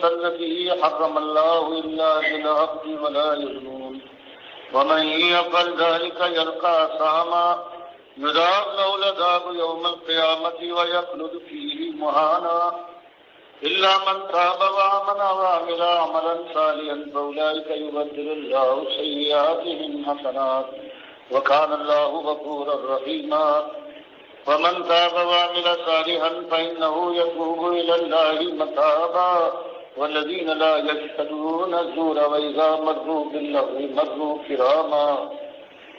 التي حرم الله إلا بالحق ولا يزنون ومن يفعل ذلك يلقى أثاما يضاعف له العذاب يوم القيامة ويخلد فيه مهانا إلا من تاب وآمن وعمل عملا صالحا فأولئك يبدل الله سيئاتهم حسنات وكان الله غفورا رحيما ومن تاب وعمل صالحا فإنه يتوب إلى الله متابا والذين لا يشهدون الزور وإذا مروا باللغو مروا كراما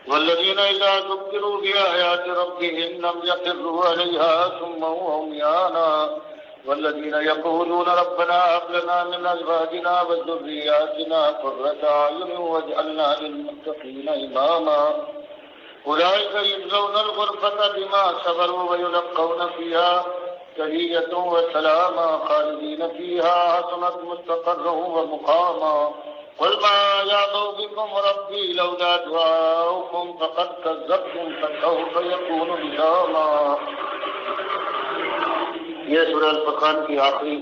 والذين إذا ذكروا بآيات ربهم لم يخروا عليها صما وعميانا والذين يقولون ربنا هب لنا من أزواجنا وذرياتنا قرة أعين واجعلنا للمتقين إماما أولئك يجزون الغرفة بما صبروا ويلقون فيها تحية وسلاما خالدين فيها حسنت مستقرا ومقاما قل ما يعبأ بكم ربي لولا دعاؤكم فقد كذبتم فسوف يكون لزاما. یہ سورہ الفرقان کی آخری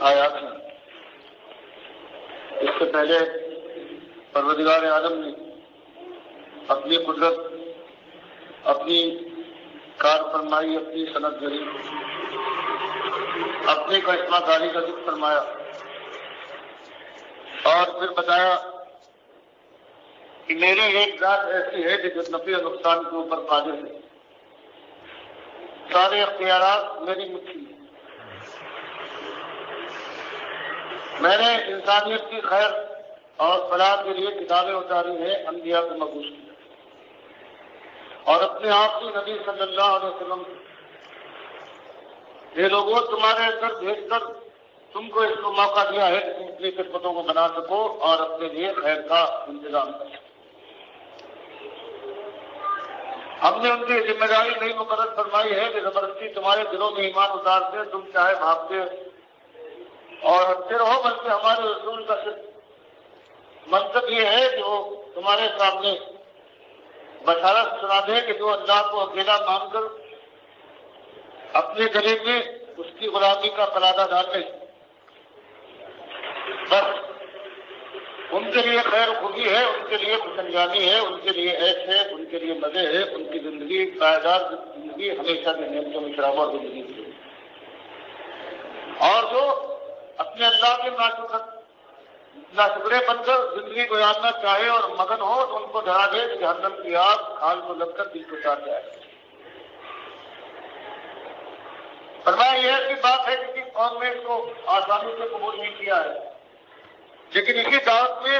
آیات ہیں. اس سے پہلے پروردگار عالم نے اپنی قدرت، اپنی کار فرمائی، اپنی صنعت گری، اپنی کرشمہ کاری کا ذکر فرمایا اور پھر بتایا کہ میری ایک ذات ایسی ہے جو نفع و نقصان کے اوپر قادر ہے، سارے اختیارات میری مٹھی میں. میں نے انسانیت کی خیر اور فلاح کے لیے کتابیں اتاری ہیں، انبیاء کو مبعوث کیا اور اپنے آپ کی نبی صلی اللہ علیہ وسلم یہ لوگوں تمہارے اندر بھیج کر تم کو اس کو موقع دیا ہے کہ تم اپنی قسمتوں کو بنا سکو اور اپنے لیے خیر کا انتظام کر سکو. ہم نے ان کی ذمہ داری نہیں مقرر فرمائی ہے کہ زبردستی تمہارے دلوں میں ایمان اتارتے تم چاہے بھاگتے اور ہٹتے رہو، بلکہ ہمارے رسول کا صرف منصب یہ ہے کہ وہ تمہارے سامنے بشارت سنا دے کہ جو اللہ کو اکیلا مان کر اپنے گلے میں اس کی غلامی کا قلادہ ڈال لے، بس ان کے لیے خیر خوبی ہے، ان کے لیے خوش انجامی ہے، ان کے لیے عیش ہے، ان کے لیے مزے ہے، ان کی زندگی پائیدار زندگی ہمیشہ کی نعمتوں میں شرابہ زندگی ہے. اور جو اپنے اللہ کے ناشکرے بن کر زندگی گزارنا چاہے اور مگن ہو تو ان کو ڈرا دے کہ جہنم کی آگ کھال کو لگ کر دل کو چاٹ جائے. فرمایا یہ کی بات ہے کسی قوم میں اس کو آسانی سے قبول نہیں کیا ہے، لیکن اسی دعوت میں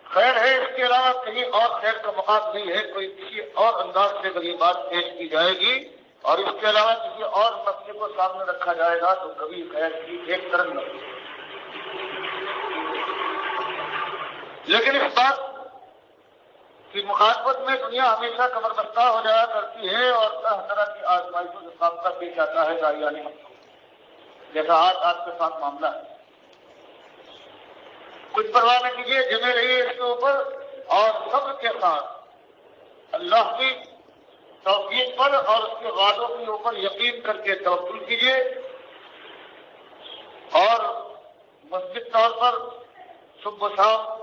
خیر ہے، اس کے علاوہ کہیں اور خیر کا مقام نہیں ہے. کوئی کسی اور انداز سے اگر یہ بات پیش کی جائے گی اور اس کے علاوہ کسی اور مسئلے کو سامنے رکھا جائے گا تو کبھی خیر کی ایک طرف نہیں. لیکن اس بات کی مخالفت میں دنیا ہمیشہ کمر بستہ ہو جایا کرتی ہے اور طرح طرح کی آزمائشوں سے سامنا پیش آتا ہے داعیان حق، جیسا آج آپ کے ساتھ معاملہ ہے. کچھ پرواہ نہ کیجیے، جمے رہیے اس کے اوپر اور صبر کے ساتھ اللہ کی توفیق پر اور اس کے وعدوں کے اوپر یقین کر کے توکل کیجیے اور مسجد طور پر صبح و شام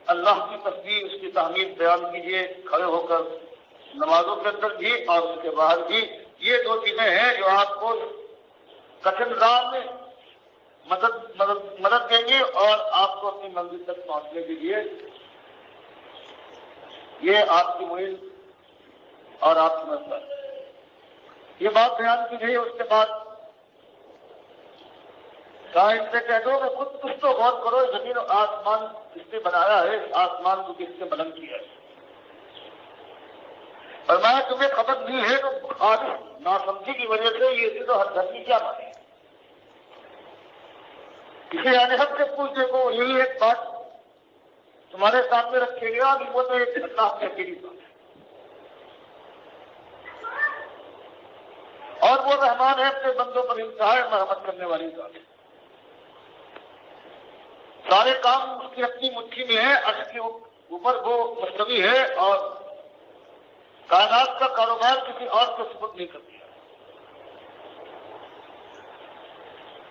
اللہ کی تسبیح، اس کی تحمید بیان کیجیے کھڑے ہو کر نمازوں کے اندر بھی اور اس کے باہر بھی. یہ دو چیزیں ہیں جو آپ کو کٹھن راہ میں مدد دیں گے اور آپ کو اپنی منزل تک پہنچنے کے لیے یہ آپ کی مہم اور آپ کی مدد. یہ بات بیان کی گئی. اس کے بعد کہا ان سے کہہ دو کہ خود کچھ تو غور کرو، زمین و آسمان کس نے بنایا ہے، آسمان کو کس نے بلند کیا ہے. فرمایا تمہیں خبر نہیں ہے تو خالص ناسمجھی کی وجہ سے یہ تو ہر دھرمی کیا مانے. کسی یعنی سب سے پوچھ دیکھو، یہی ایک بات تمہارے سامنے رکھے گا کہ وہ تو ایک اللہ کی اکیلی بات ہے اور وہ رحمان ہے، اپنے بندوں پر انتہائی مرحمت کرنے والی ذات ہے. سارے کام اس کی اپنی مٹھی میں ہے، عرش کے اوپر وہ مستوی ہے اور کائنات کا کاروبار کسی اور کو سپرد نہیں کرتی.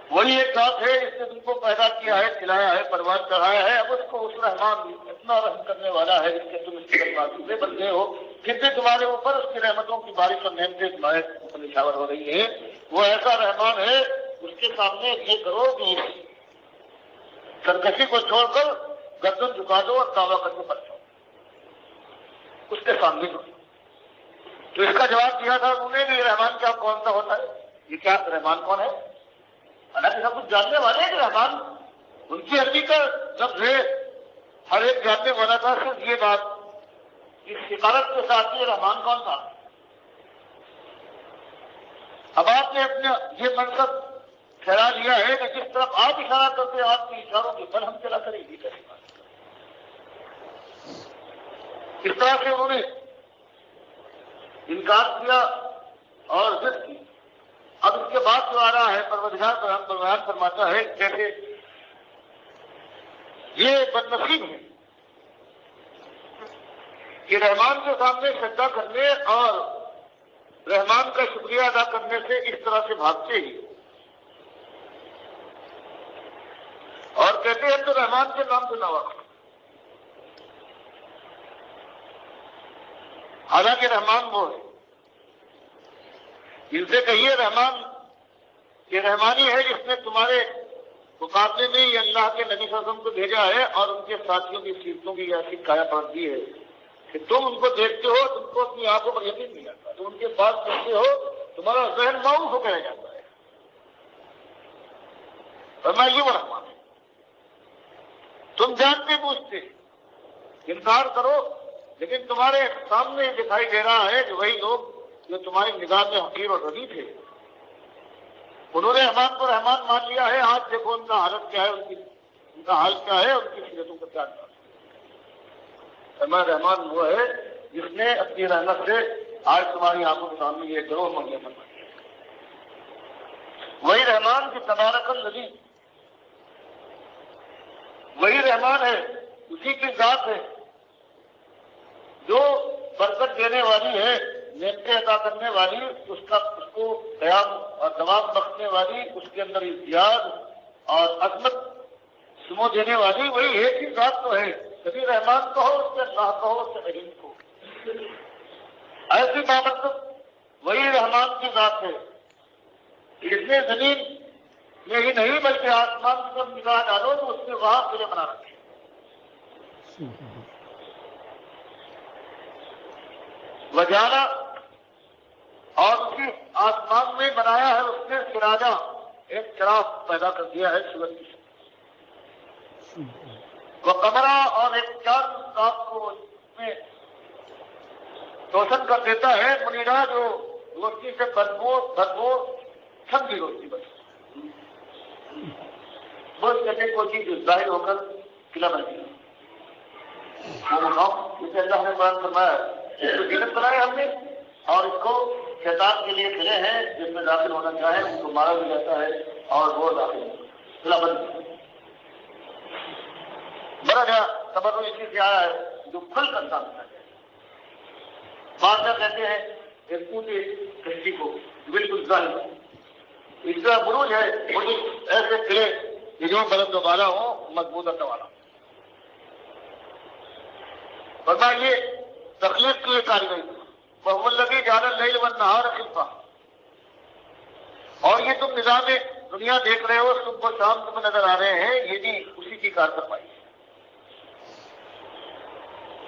وہی ایک ذات ہے جس نے تم کو پیدا کیا ہے، کھلایا ہے، پروان چڑھایا ہے. اب اس کو اس رحمان اتنا رحم کرنے والا ہے جس کے تم اس کے معصومے بندے ہو، پھر بھی تمہارے اوپر اس کی رحمتوں کی بارش اور نعمتیں تمہارے اوپر نچھاور ہو رہی ہیں. وہ ایسا رحمان ہے، اس کے سامنے یہ کرو کہ سرکشی کو چھوڑ کر گردن جھکا دو اور توبہ کر کے پڑ جاؤ اس کے سامنے. تو اس کا جواب دیا تھا انہوں نے کہ رحمان کیا کون سا ہوتا ہے، یہ کیا رحمان کون ہے؟ حالانکہ سب کچھ جاننے والے ہیں کہ رحمان ان کی عربی کا لفظ ہے، ہر ایک جاننے والا تھا. صرف یہ بات اس شکارت کے ساتھ یہ رحمان کون تھا. اب آپ نے اپنا یہ منصب ٹھہرا لیا ہے کہ جس طرف آپ اشارہ کرتے ہیں آپ کے اشاروں کے بل ہم چلا کریں گے. اس طرح سے انہوں نے انکار کیا اور ضد کی. اب اس کے بعد جو آ رہا ہے پروردگار بیان فرماتا ہے جیسے یہ بدنصیب ہے کہ رحمان کے سامنے سجدہ کرنے اور رحمان کا شکریہ ادا کرنے سے اس طرح سے بھاگتے ہی اور کہتے ہیں تو رحمان کے نام سے نوا. حالانکہ رحمان وہ ہے، ان سے کہیے رحمان یہ رحمانی ہے جس نے تمہارے مقابلے میں یہ اللہ کے نبی صلی اللہ علیہ وسلم کو بھیجا ہے اور ان کے ساتھیوں کی سیرتوں کی ایسی کایا پلٹ دی ہے کہ تم ان کو دیکھتے ہو، تم کو اپنی آنکھوں پر یقین نہیں آتا، تم ان کے پاس پہنچتے ہو تمہارا ذہن معاف ہو گیا جاتا ہے. فرمایا یہ وہ رحمان ہے. تم جانتے بوجھتے انکار کرو لیکن تمہارے سامنے دکھائی دے رہا ہے کہ وہی لوگ جو تمہاری نگاہ میں حقیر اور ردی تھے انہوں نے رحمان کو رحمان مان لیا ہے. آج دیکھو ان کا حالت کیا ہے، ان کا حال کیا ہے، ان کی سیرتوں کا کیا ہے. رحمان وہ ہے جس نے اپنی رحمت سے آج تمہاری آنکھوں کے سامنے یہ گروہ مہیا فرما دیا. وہی رحمان کی تبارک الذی، وہی رحمان ہے، اسی کی ذات ہے جو برکت دینے والی ہے، نعمتیں عطا کرنے والی، اس کو قیام اور دوام بخشنے والی، اس کے اندر امتیاز اور عظمت سمو دینے والی. وہی ایک ہی ذات تو ہے. کبھی رحمان کہو اس سے اللہ کہو اس سے رحیم کو. ایسی بابت وہی رحمان کی ذات ہے. اس نے زمین میں ہی نہیں بلکہ آسمان کی جب نگاہ ڈالو تو اس نے وہاں تجھے بنا رکھے. وجانا اور اسی آسمان میں بنایا ہے اس نے سراجا، ایک چراغ پیدا کر دیا ہے سورج کی. وہ کمرہ اور ایک چاند رات کو اس میں روشن کر دیتا ہے. منیرا جو روشنی سے بھرپور ٹھنڈی روشنی بنتی بس کرنے کو چیز ظاہر ہو کر قلعہ بن گیا. جسے اللہ نے بیان فرمایا اس کو جنت بنایا ہم نے اور اس کو شیطان کے لیے کھلے ہیں، جس میں داخل ہونا چاہے ان کو مارا بھی جاتا ہے اور وہ داخل قلعہ بن گیا. بڑا گیا تبر اسی سے آیا ہے جو کھل کر سامنے ہے. بادشاہ کہتے ہیں ایک پوٹے کشتی کو بالکل ظاہر اس کا بروج ہے، بروج ایسے کھلے کہ جو بلند والا ہو، مضبوط والا ہو. ورنہ یہ تخلیق کی کاروائی محمد لگی جانا نہیں والنہار خلفہ. اور یہ تم نظام دنیا دیکھ رہے ہو، صبح و شام تمہیں نظر آ رہے ہیں، یہ بھی اسی کی کارکروائی ہے.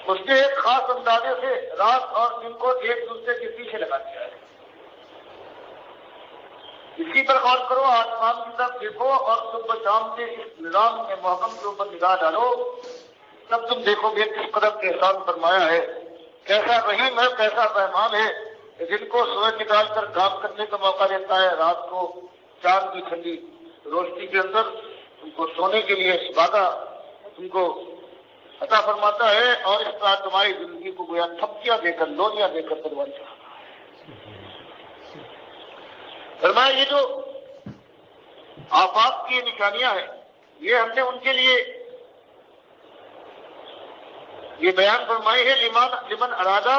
اس نے ایک خاص اندازے سے رات اور دن کو ایک دوسرے کے پیچھے لگا دیا ہے. اسی پر غور کرو، آسمان کی طرف دیکھو اور صبح و شام کے اس نظام کے محکم کے اوپر نگاہ ڈالو، تب تم دیکھو گے کس قدر کے احسان فرمایا ہے، کیسا رحیم ہے، کیسا رحمان ہے کہ جن کو سورج نکال کر کام کرنے کا موقع دیتا ہے، رات کو چاند کی ٹھنڈی روشنی کے اندر ان کو سونے کے لیے وعدہ ان کو عطا فرماتا ہے اور اس طرح تمہاری زندگی کو گویا تھپکیاں دے کر، لونیاں دے کر پروان چڑھاتا ہے. فرمایا یہ جو آفاق کی نشانیاں ہیں یہ ہم نے ان کے لیے یہ بیان فرمائی ہے لمن ارادہ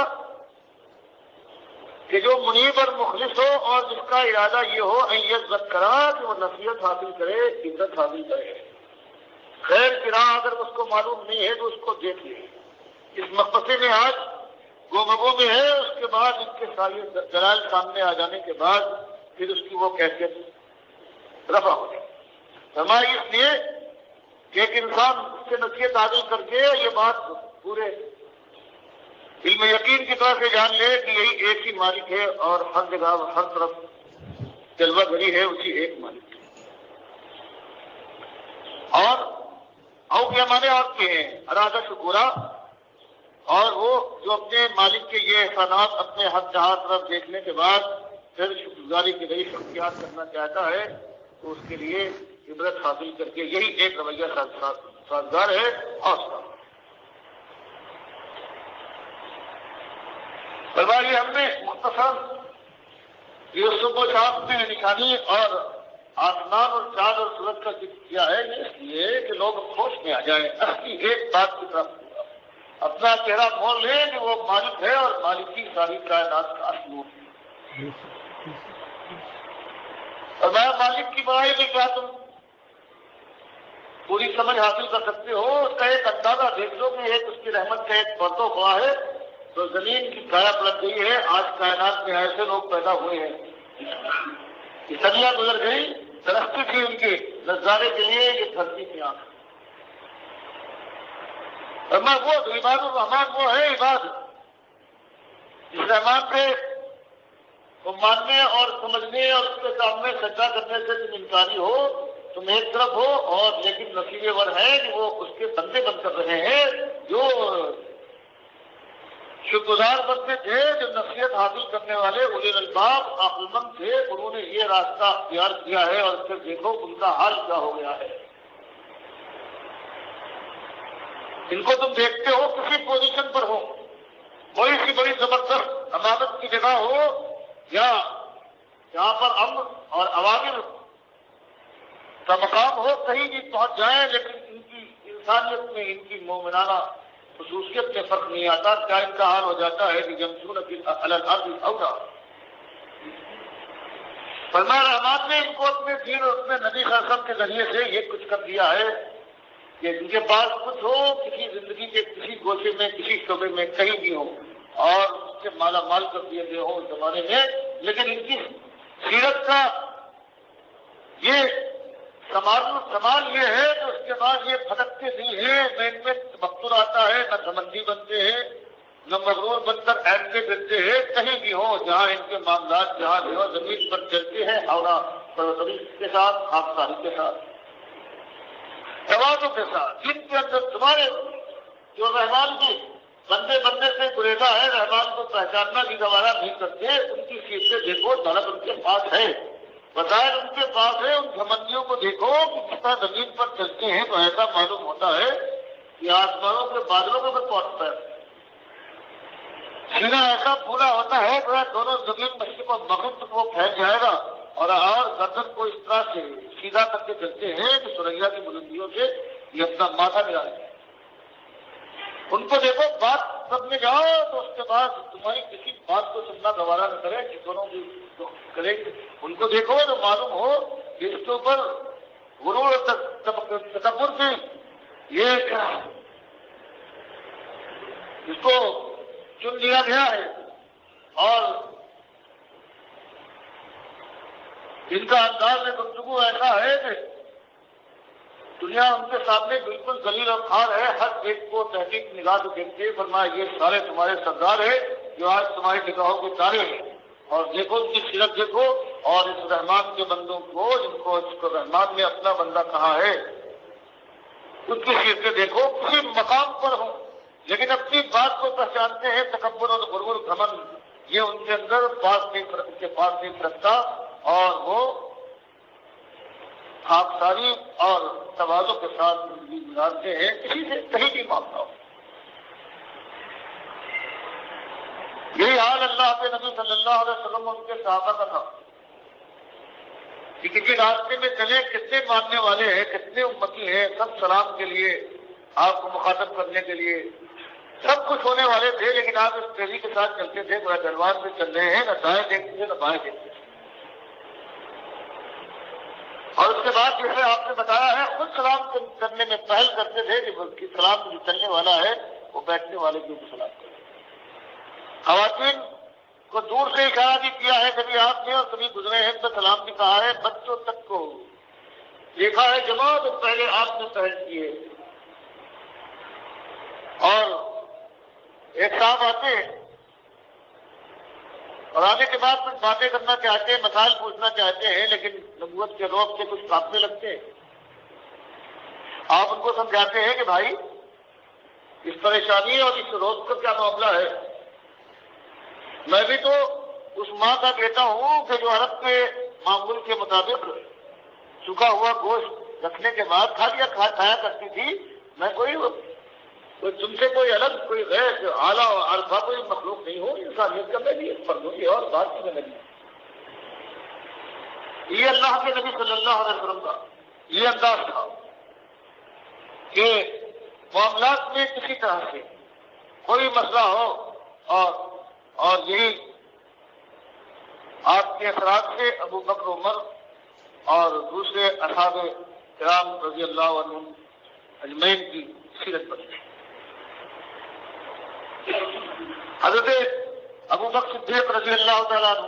کہ جو منیب اور مخلص ہو اور جس کا ارادہ یہ ہو ان یذکرا کہ وہ نصیحت حاصل کرے، عزت حاصل کرے، خیر کی راہ اگر اس کو معلوم نہیں ہے تو اس کو دیکھ لے۔ اس مقصد میں آج گومگو میں ہے، اس کے بعد ان کے سارے دلائل سامنے آ جانے کے بعد پھر اس کی وہ کیفیت رفع ہو جائے۔ فرمایا اس لیے کہ ایک انسان اس سے نصیحت حاصل کر کے یہ بات پورے علم یقین کی طرح سے جان لے کہ یہی ایک ہی مالک ہے اور ہر جگہ ہر طرف جلوہ گری ہے اسی ایک مالک ہے۔ اور او کے معنی اور کے ہیں ارادہ شکورا، اور وہ جو اپنے مالک کے یہ احسانات اپنے ہر جہاں طرف دیکھنے کے بعد پھر شکرگزاری کے لیے اختیار کرنا چاہتا ہے تو اس کے لیے عبرت حاصل کر کے یہی ایک رویہ سازگار ہے۔ حوصلہ بلواری ہم نے مختصر یہ صبح و شام میں نشانی اور آسمان اور چاند اور سورج کا ذکر کیا ہے، یہ اس لیے کہ لوگ ہوش میں آ جائیں، اصلی ایک بات کی طرف اپنا چہرہ مول لیں کہ وہ مالک ہے اور مالک کی ساری کائنات کا اصل ہے۔ اور میں مالک کی بڑائی میں کیا تم پوری سمجھ حاصل کر سکتے ہو؟ اس کا ایک اندازہ دیکھ لو کہ ایک اس کی رحمت کا ایک پردہ ہوا ہے تو زمین کی کایا پلٹ گئی ہے۔ آج کائنات میں ایسے لوگ پیدا ہوئے ہیں، یہ صدیاں گزر گئی، ترقی تھی ان کے نظارے کے لیے یہ دھرتی کی آنکھ۔ ورنہ وہ عباد الرحمان وہ ہے عباد جس رحمان پہ وہ ماننے اور سمجھنے اور اس کے سامنے سجدہ کرنے سے تم انکاری ہو، تم ایک طرف ہو، اور لیکن نصیبے ور ہے کہ وہ اس کے بندے بن کر رہے ہیں جو شکرگزار بنتے تھے، جو نصیحت حاصل کرنے والے اولی الالباب عقل مند تھے، انہوں نے یہ راستہ اختیار کیا ہے اور پھر دیکھو ان کا حال کیا ہو گیا ہے۔ ان کو تم دیکھتے ہو کسی پوزیشن پر ہو، کوئی سی بڑی زبردست امانت کی جگہ ہو یا جہاں پر امن اور عوامر کا مقام ہو، کہیں بھی پہنچ جائیں، لیکن ان کی انسانیت میں ان کی مومنانہ خصوصیت میں فرق نہیں آتا۔ کیا ان کا حال ہو جاتا ہے کہ جمسون علی الارض اولا۔ فرمایا رحمان نے ان کو اپنے دین اور اپنے نبی صلی اللہ علیہ وسلم کے ذریعے سے یہ کچھ کر دیا ہے کہ ان کے پاس کچھ ہو، کسی زندگی کے کسی گوشے میں کسی شعبے میں کہیں بھی ہو اور اس سے مالا مال کر دیے گئے ہو اس زمانے میں، لیکن ان کی سیرت کا یہ کمال یہ ہے کہ اس کے بعد یہ پھٹکتے نہیں ہیں، نہ ان میں تبختر آتا ہے، نہ گھمنڈی بنتے ہیں، نہ مغرور بن کر اینٹے پھرتے ہیں، کہیں بھی ہو جہاں ان کے معاملات جہاں بھی ہو زمین پر چلتے ہیں اور پروری کے ساتھ آبکاری کے ساتھ توازن کے ساتھ، جن کے اندر تمہارے جو رحمان کی بندے بننے سے گریزا ہے، رحمان کو پہچاننا بھی گوارا نہیں کرتے، ان کی سیٹیں دیکھو دولت ان کے پاس ہے، بظاہر ان کے پاس ہے، ان گھمنڈیوں کو دیکھو کہ کس طرح زمین پر چلتے ہیں تو ایسا معلوم ہوتا ہے کہ آسمانوں کے بادلوں میں بھی پہنچتا ہے، سینہ ایسا پورا ہوتا ہے کہ دونوں زمین مشرق اور مغرب تک وہ پھیل جائے گا، اور گردن کو اس طرح سے سیدھا کر کے چلتے ہیں کہ سریا کی بلندیوں سے یہ اپنا ماتھا ملا ہے۔ ان کو دیکھو، بات سب میں جاؤ تو اس کے بعد تمہاری کسی بات کو سننا گوارا نہ کرے، دونوں کی کرے، ان کو دیکھو تو معلوم ہو کہ اس کے اوپر غرور تکبر سے یہ اس کو چن لیا گیا ہے، اور ان کا انداز گفتگو ایسا ہے کہ دنیا ان کے سامنے بالکل ذلیل اور خوار ہے، ہر ایک کو تحقیق نگاہ سے دیکھتے فرمایا یہ سارے تمہارے سردار ہیں جو آج تمہاری نگاہوں کے تارے ہیں، اور دیکھو ان کی سیرت دیکھو، اور اس رحمان کے بندوں کو جن کو اس کو رحمان نے اپنا بندہ کہا ہے ان کی سیرتیں دیکھو، کسی مقام پر ہوں لیکن اپنی بات کو پہچانتے ہیں، تکبر اور غرور گھمنڈ یہ ان کے اندر ان کے پاس نہیں رکھتا، اور وہ خاکساری اور تواضع کے ساتھ زندگی گزارتے ہیں، کسی سے کہیں بھی معاملہ ہو۔ یہی حال اللہ کے نبی صلی اللہ علیہ وسلم ان کے صحابہ کا تھا کہ کسی راستے میں چلے، کتنے ماننے والے ہیں، کتنے امتی ہیں، سب سلام کے لیے آپ کو مخاطب کرنے کے لیے سب کچھ ہونے والے تھے، لیکن آپ اس تیزی کے ساتھ چلتے تھے، بڑا تلوار سے چل رہے ہیں، نہ دائیں دیکھتے تھے نہ بائیں دیکھتے تھے۔ اور اس کے بعد جیسے آپ نے بتایا ہے، خود سلام کرنے میں پہل کرتے تھے کہ سلام جو چلنے والا ہے وہ بیٹھنے والے کے اوپر سلام کرے۔ خواتین کو دور سے اشارہ بھی کیا ہے کبھی آپ نے، اور کبھی گزرے ہیں تو سلام بھی کہا ہے، بچوں تک کو دیکھا ہے جماعت پہلے آپ نے پہل کیے۔ اور ایک صاحب آتے اور آنے کے بعد کچھ باتیں کرنا چاہتے ہیں، مسائل پوچھنا چاہتے ہیں، لیکن نبوت کے روب سے کچھ کاپنے لگتے ہیں۔ آپ ان کو سمجھاتے ہیں کہ بھائی اس پریشانی اور اس روب کا کیا معاملہ ہے؟ میں بھی تو اس ماں کا بیٹا ہوں کہ جو عرب کے معمول کے مطابق سکھا ہوا گوشت رکھنے کے بعد کھایا کرتی تھی۔ میں کوئی تم سے کوئی الگ کوئی غیر اعلیٰ الفا کوئی مخلوق نہیں ہوں، انسانیت کا میں بھی ایک فرد ہوں، یہ اور بات کی میں نہیں۔ یہ اللہ کے نبی صلی اللہ علیہ وسلم کا یہ انداز تھا کہ معاملات میں کسی طرح سے کوئی مسئلہ ہو اور یہی آپ کے اثرات سے ابو بکر عمر اور دوسرے اصحاب کرام رضی اللہ عنہم اجمعین کی سیرت بنی۔ حضرت ابو بکر صدیق رضی اللہ تعالیٰ عنہ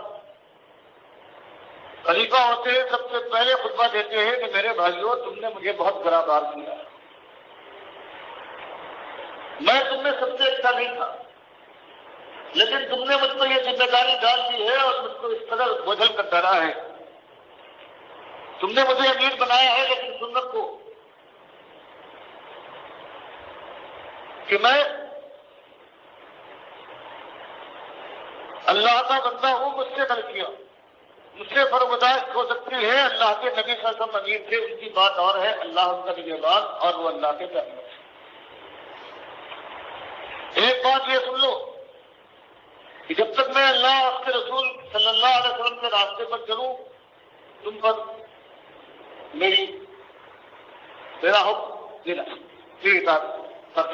خلیفہ ہوتے ہیں، سب سے پہلے خطبہ دیتے ہیں کہ میرے بھائیوں، تم نے مجھے بہت بڑا بار دیا، میں تم میں سب سے اچھا نہیں تھا، لیکن تم نے مجھ کو یہ ذمہ داری ڈال دی ہے اور مجھ کو اس قدر بوجھل کر ڈالا ہے۔ تم نے مجھے امیر بنایا ہے، لیکن سنت کو کہ میں اللہ کا بندہ ہوں، مجھ سے غلطیاں مجھ سے فرموداشت ہو سکتی ہے۔ اللہ کے نبی صلی اللہ علیہ وسلم امیر تھے، ان کی بات اور ہے، اللہ ان کا نگہبان اور وہ اللہ کے پیغمبر۔ ایک بات یہ سن لو کہ جب تک میں اللہ اور کے رسول صلی اللہ علیہ وسلم کے راستے پر چلوں، تم پر میرا حکم دینا، میری اطاعت فرض۔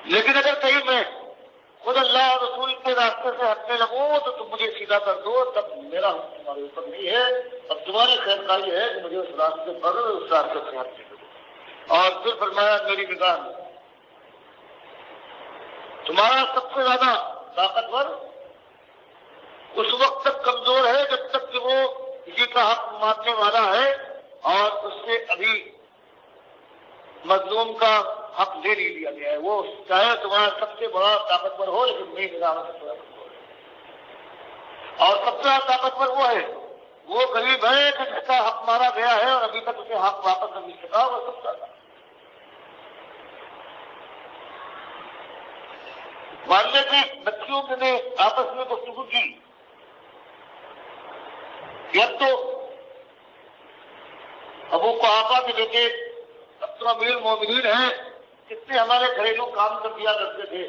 لیکن اگر کہیں میں خود اللہ اور رسول کے راستے سے ہٹنے لگوں تو تم مجھے سیدھا کر دو، تب میرا حکم تمہارے اوپر نہیں ہے، اب تمہاری خیرخواہی ہے کہ مجھے اس راستے پر اس راستے سے ہٹنے دو۔ اور پھر فرمایا میری نگاہ میں تمہارا سب سے زیادہ طاقتور اس وقت تک کمزور ہے جب تک کہ وہ کسی کا حق ماننے والا ہے اور اس سے ابھی مظلوم کا حق دے نہیں لیا گیا ہے۔ وہ چاہے تمہارا سب سے بڑا طاقتور ہو، لیکن میری نگاہ میں سب سے طاقتور ہے۔ اور سب سے بڑا طاقتور وہ ہے، وہ غریب ہے کہ جس کا حق مارا گیا ہے اور ابھی تک اسے حق واپس نہیں مل سکا، وہ سب سے زیادہ۔ ماننے کی بچیوں نے آپس میں گفتگو کی کہ اب تو ابو قحافہ کے بیٹے اب تو امیر المومنین ہیں، کتنے ہمارے گھریلو کام کر دیا کرتے تھے،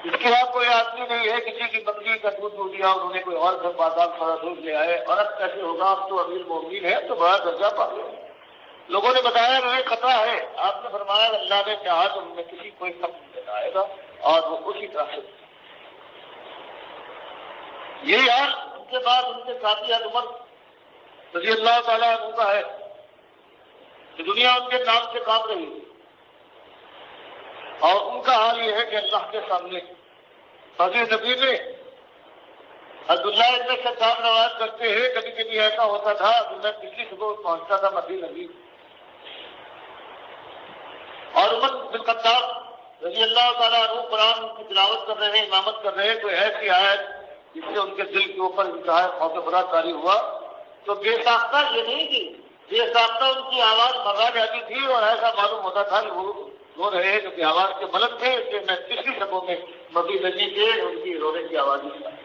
اس کے بعد کوئی آدمی نہیں ہے کسی کی بکری کا دودھ دو دیا، انہوں نے کوئی اور گھر بازار سارا دودھ لے آئے، اور اب کیسے ہوگا، اب تو امیر المومنین ہے تو بڑا درجہ پا گیا۔ لوگوں نے بتایا کہ خطرہ ہے، آپ نے فرمایا کہ اللہ نے چاہا تو ان میں کسی کوئی حق نہیں آئے گا، اور وہ اسی طرح سے یہی حال ان کے بعد ان کے ساتھی عمر رضی اللہ تعالیٰ عنہ کا ہے کہ دنیا ان کے نام سے کام رہی، اور ان کا حال یہ ہے کہ اللہ کے سامنے حضرت نبی میں عبداللہ ابن شداد روایت کرتے ہیں کبھی کبھی ایسا ہوتا تھا کہ میں پچھلی صبح پہنچتا تھا مدینہ نبی، اور عمر بن خطاب رضی اللہ تعالیٰ عنہ قرآن کی تلاوت کر رہے ہیں، امامت کر رہے ہیں، کوئی ایسی آیت جس سے ان کے دل کے اوپر انتہائی خوف خدا طاری ہوا، تو بے ساختہ یہ نہیں کہ بے ساختہ ان کی آواز مرا جاتی تھی، اور ایسا معلوم ہوتا تھا کہ وہ رو رہے ہیں کیونکہ آواز کے ملک تھے، اس لیے میں پچھلی صبح میں مبی نبی کے ان کی رونے کی آواز ہی سنی۔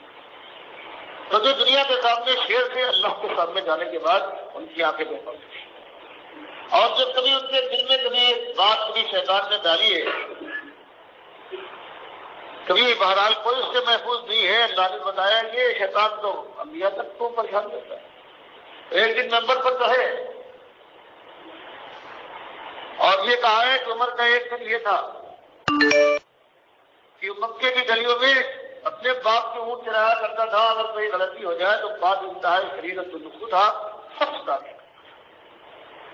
تو جو دنیا کے سامنے شیر تھے، اللہ کے سامنے جانے کے بعد ان کی آنکھیں بے پردہ تھیں، اور جب کبھی ان کے دل میں کبھی بات کبھی شیطان نے ڈالی ہے، کبھی بہرحال کوئی اس سے محفوظ نہیں ہے۔ اللہ نے بتایا یہ شیطان تو انبیاء تک کو پریشان کرتا ہے، ایک دن ممبر پر تو ہے، اور یہ کہا ہے کہ عمر کا ایک دن یہ تھا کہ مکے کی گلیوں میں اپنے باپ کے اونٹ چرایا کرتا تھا، اگر کوئی غلطی ہو جائے تو بات انتہائی شریرت النسخ تھا، سب ستا دیا۔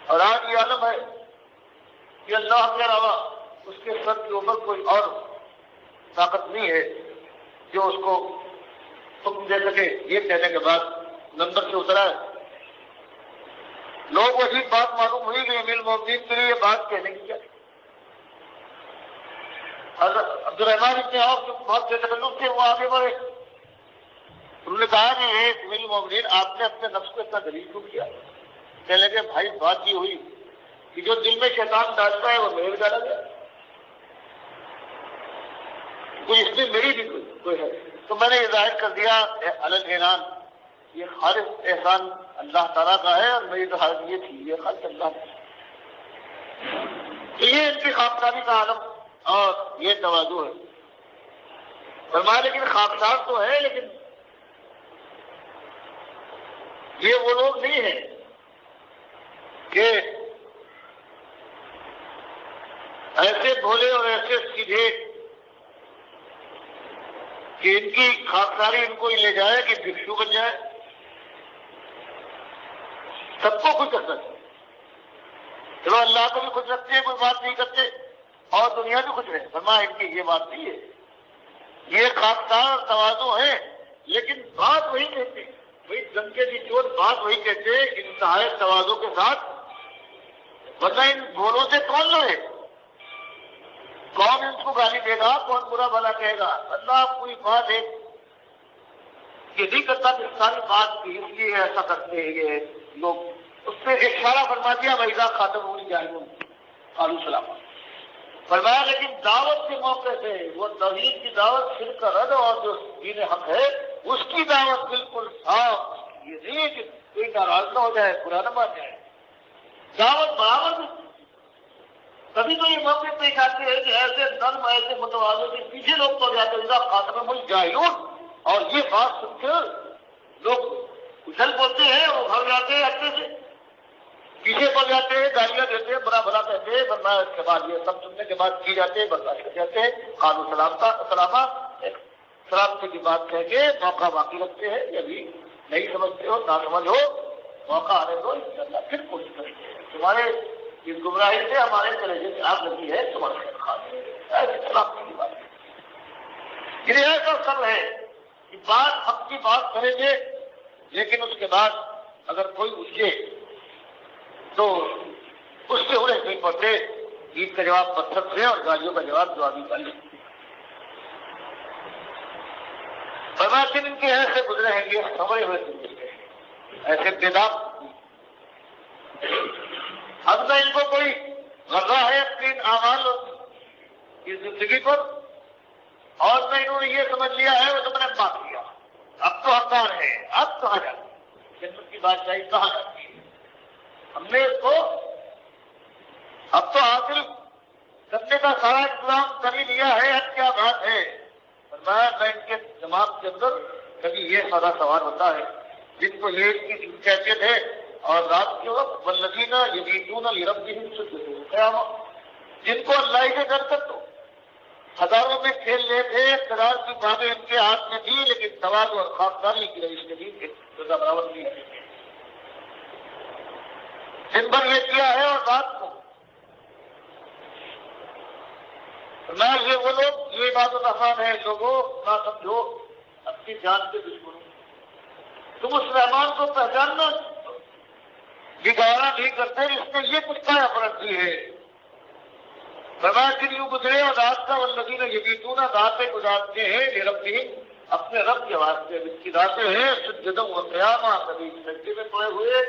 اور آج یہ عالم ہے کہ اللہ کے علاوہ اس کے سر کے اوپر کوئی اور طاقت نہیں ہے جو اس کو حکم دے سکے یہ کہنے کے بعد نمبر سے اترا ہے۔ لوگ وہی بات معلوم ہوئی کہ امیر المومنین کے لیے یہ بات کہنے کی کیا؟ حضرت عبدالرحمن ابن عوف جو بہت بے تکلف تھے وہ آگے بڑھے، انہوں نے کہا کہ امیر المومنین آپ نے اپنے نفس کو اتنا دلیل کیوں کیا؟ کہنے لگے بھائی بات یہ ہوئی کہ جو دل میں شیطان ڈالتا ہے وہ میرے ڈالا گیا، کوئی اس میں میری بھی کوئی ہے، تو میں نے یہ ظاہر کر دیا اعلان یہ خالص احسان اللہ تعالیٰ کا ہے اور میری تو حالت یہ تھی یہ خالص اللہ کا۔ تو یہ ان کی خاکساری کا عالم اور یہ تواضع ہے۔ فرمایا لیکن خاکسار تو ہے لیکن یہ وہ لوگ نہیں ہیں کہ ایسے بھولے اور ایسے سیدھے کہ ان کی خاکساری ان کو لے جائے کہ بھکشو بن جائے، سب کو خوش رکھنا چاہیے۔ چلو اللہ کو بھی خوش رکھتے ہیں، کوئی بات نہیں کرتے اور دنیا بھی خوش رہے، فرمایا ان کی یہ بات نہیں ہے، یہ خاکسار اور تواضع ہے لیکن بات وہی کہتے وہی ڈنکے کی چوٹ بات وہی کہتے انتہائی تواضع کے ساتھ، ورنہ ان بھولوں سے کون لڑے؟ کون ان کو گالی دے گا؟ کون برا بھلا کہے گا؟ اللہ کوئی بات ہے یہ نہیں کرتا کہ ساری بات کی اس لیے ایسا کرتے ہیں یہ لوگ، اس پہ اشارہ فرما دیا وَإِذَا خَاطَبَهُمُ الْجَاهِلُونَ قَالُوا سَلَامًا۔ فرمایا لیکن دعوت کے موقع سے وہ توحید کی دعوت شرک کا رد اور جو دین حق ہے اس کی دعوت بالکل صاف، یہ نہیں کہ کوئی ناراض نہ ہو جائے برا نہ مان جائے، دعوت برابر۔ کبھی تو یہ موقع پیش آتے ہیں کہ ایسے نرم ایسے متوازن کے پیچھے لوگ پڑ جاتے ہیں خاتمہ الجاہلون، اور یہ بات سن کر لوگ اچھل بولتے ہیں اور بھر جاتے ہیں اچھے سے، پیچھے پڑ جاتے ہیں، گالیاں دیتے ہیں، برا بھلا کہتے ہیں، ورنہ اس کے بعد یہ سب سننے کے بعد کی جاتے ہیں، برداشت کر جاتے ہیں، قانون سلامتی کی بات کہہ کے موقع باقی رکھتے ہیں، یہ بھی نہیں سمجھتے ہو نہ سمجھ ہو موقع آنے دو انشاءاللہ پھر کوشش کریں گے، تمہارے اس گمراہی سے ہمارے کلیجے سے آگ لگی ہے تمہارے خیر خواہ ایسی سلامتی کی بات ہے۔ یہ ایسا سب ہے کہ بات حق کی بات کریں گے لیکن اس کے بعد اگر کوئی اٹھے تو اس سے انہیں نہیں پڑتے، عید کا جواب پتھر سے اور گالیوں کا جواب جوابی گالی۔ فرماتے ان کے ایسے گزرے ہیں گے سمجھے ہوئے گزرے ایسے بےداب۔ اب نہ ان کو کوئی غرضہ ہے اپنے اعمال کی زندگی پر اور نہ انہوں نے یہ سمجھ لیا ہے وہ تم نے بات کیا اب تو حقدار ہے، اب کہاں جاتی جنت کی بادشاہی کہاں جاتی ہے؟ ہم نے اس کو اب تو حاصل کرنے کا سارا انتظام کر ہی لیا ہے، اب کیا بات ہے؟ فرمایا میں ان کے دماغ کے اندر کبھی یہ سارا سوال ہوتا ہے جن کو یہ کی کیفیت ہے اور رات کے وقت والذین یبیتون لربہم سجدا قیامۃ، جن کو اللہ سے ڈر کر تو ہزاروں میں کھیل لے تھے، اقتدار کی باتیں ان کے ہاتھ میں تھی لیکن تواضع اور خاکساری کی رئیس شدید کے سزا برابر نہیں ہے، دن بھر یہ کیا ہے اور رات کو میں یہ وہ لوگ یہ بات آسان ہے لوگوں نہ سمجھو اپنی جان کے دشمنوں، تم اس رحمان کو پہچاننا گزارا نہیں کرتے اس نے یہ کچھ کیا فرق دی ہے۔ فرمایا دن یوں گزرے اور رات کا والذین یبیتون راتیں گزارتے ہیں لربہم اپنے رب کے واسطے، جس کی راتیں ہیں سجدا و قیامہ، کبھی سجدے میں پڑے ہوئے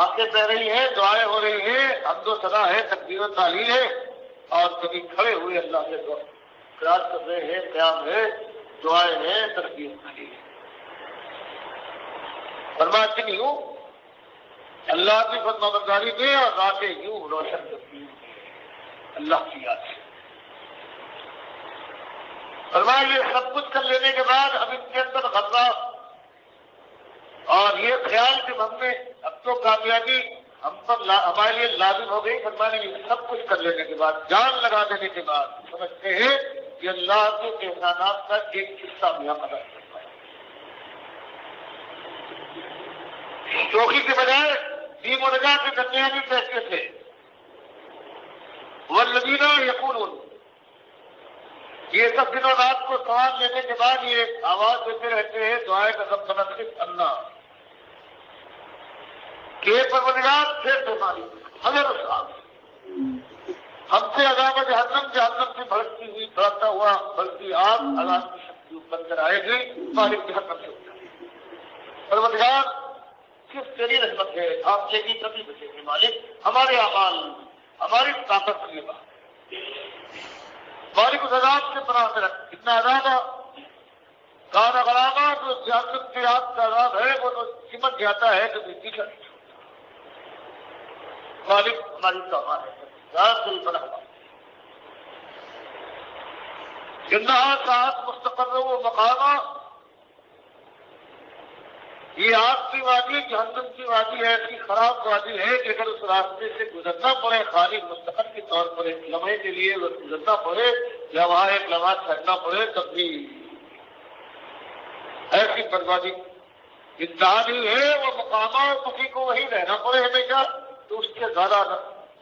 آنکھیں بہ رہی ہیں، دعائیں ہو رہی ہیں، حمد و ثنا ہے، تکبیر و تحلیل ہے، اور کبھی کھڑے ہوئے اللہ سے قرات کر رہے ہیں، قیام ہے، دعائیں ہیں، تکبیر و تحلیل ہے۔ فرماتے ہیں یوں اللہ کی فرمانبرداری میں اور راتیں یوں روشن کرتی ہیں اللہ کی یاد سے۔ فرمایا یہ سب کچھ کر لینے کے بعد اب ان کے اندر خطرہ اور یہ خیال کہ ہم نے اب تو کامیابی ہم پر ہمارے لیے لازم ہو گئی۔ فرمایا یہ سب کچھ کر لینے کے بعد، جان لگا دینے کے بعد سمجھتے ہیں یہ اللہ کے احسانات کا ایک حصہ بھی ہم ادا کر پائیں. چوکی کے بجائے دین و نجات کے درمیان بھی فیصلے تھے. والذین یقولون، یہ سب دن و رات کو سوال لینے کے بعد یہ آواز دیتے رہتے ہیں دعائے کا سب منصف اللہ کہ پروردگار پھر بیماری ہمیں صاحب ہم سے عذاب جہنم سے بھڑکتی ہوئی بڑھتا ہوا بڑھتی آگ عذاب کی شکتی بن کر آئے گی مالک جہنم سے. پروردگار صرف تیری رحمت ہے، آپ سے بھی کبھی بچیں گے مالک. ہمارے اعمال ہماری طاقت کے بعد مالک اس عذاب سے پناہ میں رکھ. کتنا عذاب ہے کانا غلامہ جو جہنم کے آگ کا عذاب ہے وہ تو سمٹ جاتا ہے تو پیچھے مالک ہماری توبہ ہے. جنہا ساتھ مستقر و مقامہ، یہ آگ کی وادی جہنم کی وادی ایسی خراب وادی ہے کہ اگر اس راستے سے گزرنا پڑے خالی مستقل کے طور پر ایک لمحے کے لیے گزرنا پڑے یا وہاں ایک لمحہ ٹھہرنا پڑے تب بھی ایسی بربادی انتہائی ہے. وہ مقامہ کسی کو وہی رہنا پڑے ہمیشہ تو اس کے زیادہ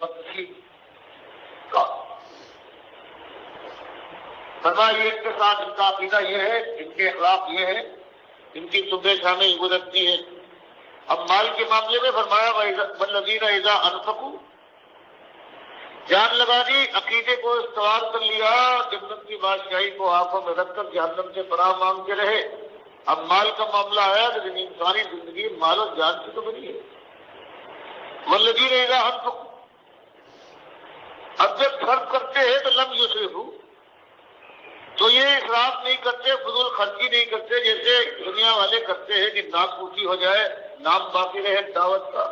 بدنصیب فرمایا یہ کے ساتھ ان کا عقیدہ یہ ہے، ان کے اخلاق یہ ہے، ان کی صبح شامیں گزرتی ہیں. اب مال کے معاملے میں فرمایا والذین اذا انفقوا، جان لگا دی، عقیدے کو استوار کر لیا، جنت کی بادشاہی کو آنکھوں میں رکھ کر جہنم سے پناہ مانگتے رہے. اب مال کا معاملہ آیا تو انسانی زندگی مال و جان سے تو بنی ہے. والذین اذا انفقوا، اب جب خرچ کرتے ہیں تو لم یسرفوا، تو یہ اسراف نہیں کرتے، فضول خرچی نہیں کرتے جیسے دنیا والے کرتے ہیں کہ ناک اونچی ہو جائے، نام باقی رہے دعوت کا،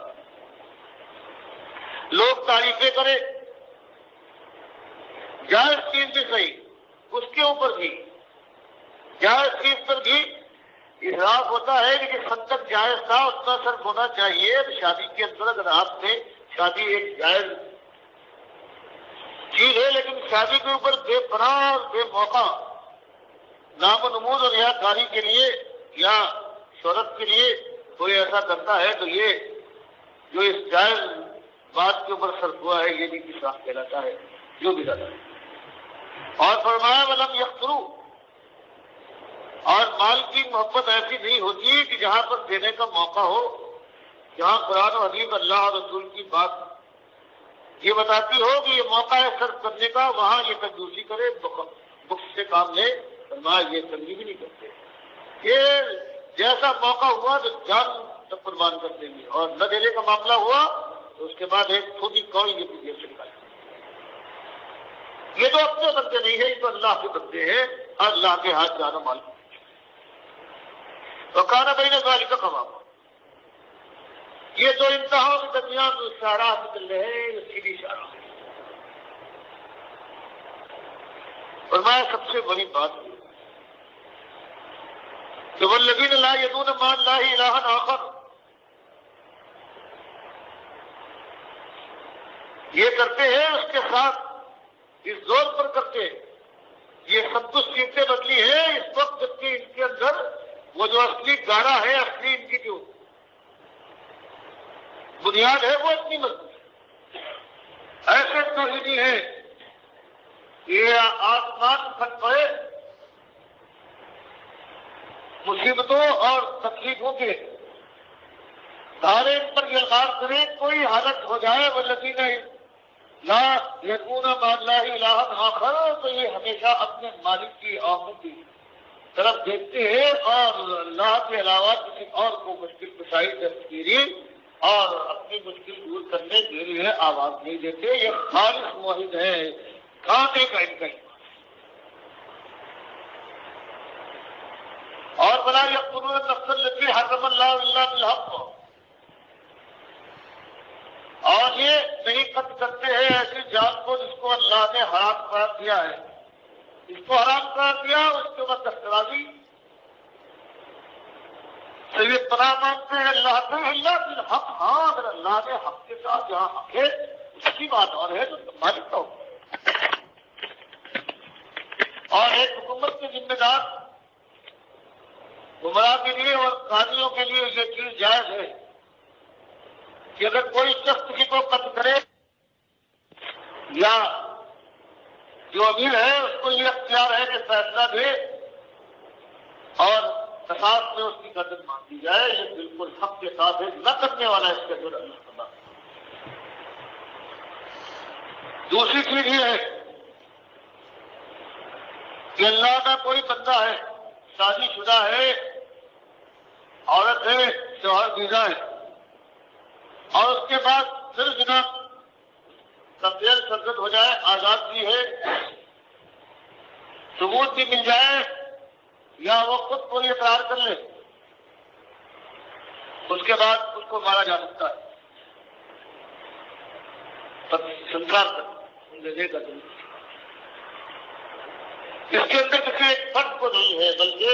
لوگ تعریفیں کریں، جائز چیز بھی صحیح اس کے اوپر بھی جائز چیز پر بھی اسراف ہوتا ہے. لیکن حد تک جائز تھا اتنا صرف ہونا چاہیے. شادی کے اندر اگر آپ نے شادی ایک جائز چیز ہے لیکن شادی کے اوپر بے پناہ اور بے موقع نام و نمود اور یا کاری کے لیے یا شہرت کے لیے کوئی ایسا کرتا ہے تو یہ جو اس جائز بات کے اوپر صرف ہوا ہے یہ بھی اسراف کہلاتا ہے جو بھی زیادہ ہے. اور فرمایا ولم یقتروا، اور مال کی محبت ایسی نہیں ہوتی کہ جہاں پر دینے کا موقع ہو، جہاں قرآن و حدیث اللہ اور رسول کی بات یہ بتاتی ہو کہ یہ موقع ہے صرف کرنے کا، وہاں یہ کنجوسی کرے، بخش سے کام لے. فرمایا یہ تنگی بھی نہیں کرتے، یہ جیسا موقع ہوا تو جان تک قربان کر دیں گے، اور نہ دینے کا معاملہ ہوا تو اس کے بعد ایک چھوٹی کوئی یہ بھی سے نکال. یہ تو اپنے بندے نہیں ہے، یہ تو اللہ کے بندے ہیں، اللہ کے ہاتھ جانا مال تو کانا بھائی نے گالی کا کماؤ. یہ دو انتہا کے درمیان جو اشارات چل رہے ہیں یہ سیدھی اشارہ ہے. فرمایا سب سے بڑی بات کہ والذین لا یدعون مع اللہ الہا آخر، یہ کرتے ہیں اس کے ساتھ اس زور پر کرتے ہیں. یہ سب کچھ سیٹیں بدلی ہیں اس وقت جبکہ ان کے اندر وہ جو اصلی گارا ہے، اصلی ان کی جو بنیاد ہے وہ اتنی مضبوط ہے. ایسے توحیدی ہیں یہ آسمان پھٹ پڑے مصیبتوں اور تکلیفوں کے دھارے ان پر یلغار کرے، کوئی حالت ہو جائے والذین لا یدعون مع اللہ الہا آخر، تو یہ ہمیشہ اپنے مالک کی آنکھوں کی طرف دیکھتے ہیں اور اللہ کے علاوہ کسی اور کو مشکل کشائی تذکیری اور اپنی مشکل دور کرنے کے لیے آواز نہیں دیتے. یہ خالص موحد ہے، کھانے کا ان کا. اور بلا یقتلون النفس التي حرم اللہ الا بالحق، اور یہ نہیں قتل کرتے ہیں ایسی جان کو جس کو اللہ نے حرام قرار دیا ہے. اس کو حرام قرار دیا اس کے بعد دسترازی تو یہ پناہ مانگتے ہیں اللہ سے اللہ بالحق. ہاں اگر اللہ نے حق کے ساتھ جہاں حق ہے اس کی بات اور ہے تو مالک کا اور ایک حکومت کے ذمہ دار گمراہ کے لیے اور قاضیوں کے لیے یہ چیز جائز ہے کہ اگر کوئی شخص کسی کو قتل کرے یا جو امیر ہے اس کو یہ اختیار ہے کہ فیصلہ دے اور قصاص میں اس کی گردن مانگ دی جائے. یہ بالکل حق کے ساتھ ہے، نہ کرنے والا اس کے اندر اللہ تعالیٰ. دوسری چیز یہ ہے کہ اللہ کا کوئی بندہ ہے، شادی شدہ ہے، عورت ہے، شوہر دیدہ ہے، اور اس کے بعد پھر زنا کا فعل سرزد ہو جائے، آزاد بھی ہے، ثبوت بھی مل جائے یا وہ خود کوئی اقرار کر لے، اس کے بعد اس کو مارا جا سکتا ہے. سنسار دینے کا دل اس کے اندر کسی ایک فرد کو نہیں ہے، بلکہ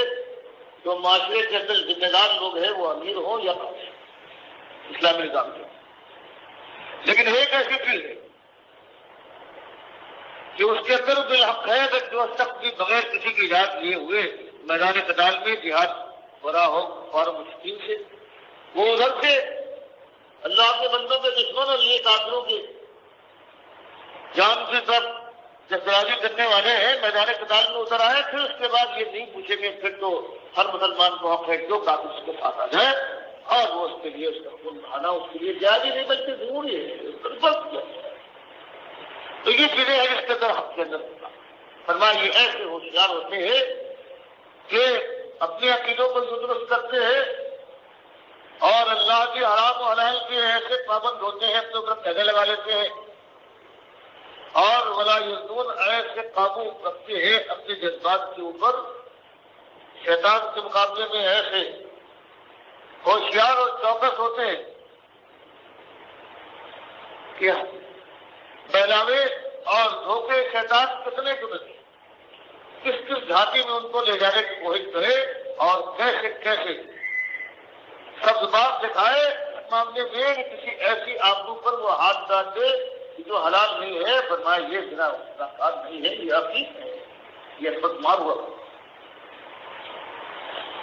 جو معاشرے کے اندر ذمہ دار لوگ ہیں وہ امیر ہوں یا اسلامی نظام کے. لیکن ایک ایسی چیز ہے کہ اس کے اندر بالحق ہے کہ جو شخص بھی بغیر کسی کی اجازت لیے ہوئے میدان قتال میں جہاد برا ہو اور مشکل سے وہ ادھر سے اللہ کے بندوں کے دشمن اور یہ کافروں کی جان سے سب جسرازی کرنے والے ہیں میدان قتال میں اتر آئے. پھر اس کے بعد یہ نہیں پوچھیں گے، پھر تو ہر مسلمان کو حق ہے جو کافر اس کے ساتھ آ جائے اور وہ اس کے لیے اس کا خون بہانا اس کے لیے جائز ہی نہیں بلکہ ضروری ہے. تو یہ چیزیں ہیں جس کے اندر حق کے اندر فرمایا یہ ایسے ہوشیار ہوتے ہیں کہ اپنے عقیدوں کو درست کرتے ہیں اور اللہ کی حرام و حلال کے ایسے پابند ہوتے ہیں، اپنے اوپر قیدیں لگا لیتے ہیں اور ولا یزون ایسے قابو رکھتے ہیں اپنے جذبات کے اوپر. شیطان کے مقابلے میں ایسے ہوشیار اور چوکس ہوتے ہیں کہ بہلاوے اور دھوکے شیطان کتنے کس کس گھاٹی میں ان کو لے جانے کی کوشش کرے اور کیسے کیسے سب بات دکھائے اس معاملے میں کسی ایسی آبرو پر وہ ہاتھ ڈال دے جو حلال نہیں ہے. فرمایا یہ بنا کام نہیں ہے، یہ حقیق ہے، یہ بدمار ہوا.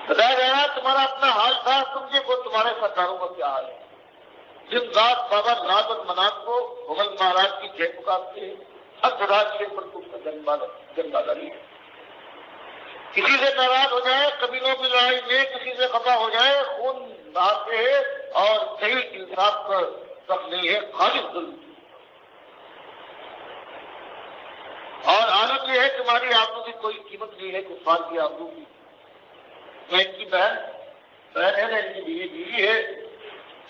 بتایا گیا تمہارا اپنا حال تھا، تم دیکھو تمہارے سرداروں کا کیا حال ہے. جن رات بابا رات اور منات کو مغل مہاراج کی جے پکارتے ہیں، ہر رات کے پر تم کا جن بازاری ہے. کسی سے ناراض ہو جائے، قبیلوں کی لڑائی میں کسی سے خفا ہو جائے، خون بہاتے ہیں اور صحیح انصاف پر تک نہیں ہے، خالص ظلم. اور عالم یہ ہے تمہاری آبرو کی کوئی قیمت نہیں ہے کفار کی آبرو کی. نہ ان کی بہن ہے، نہ ان کی بیوی ہے،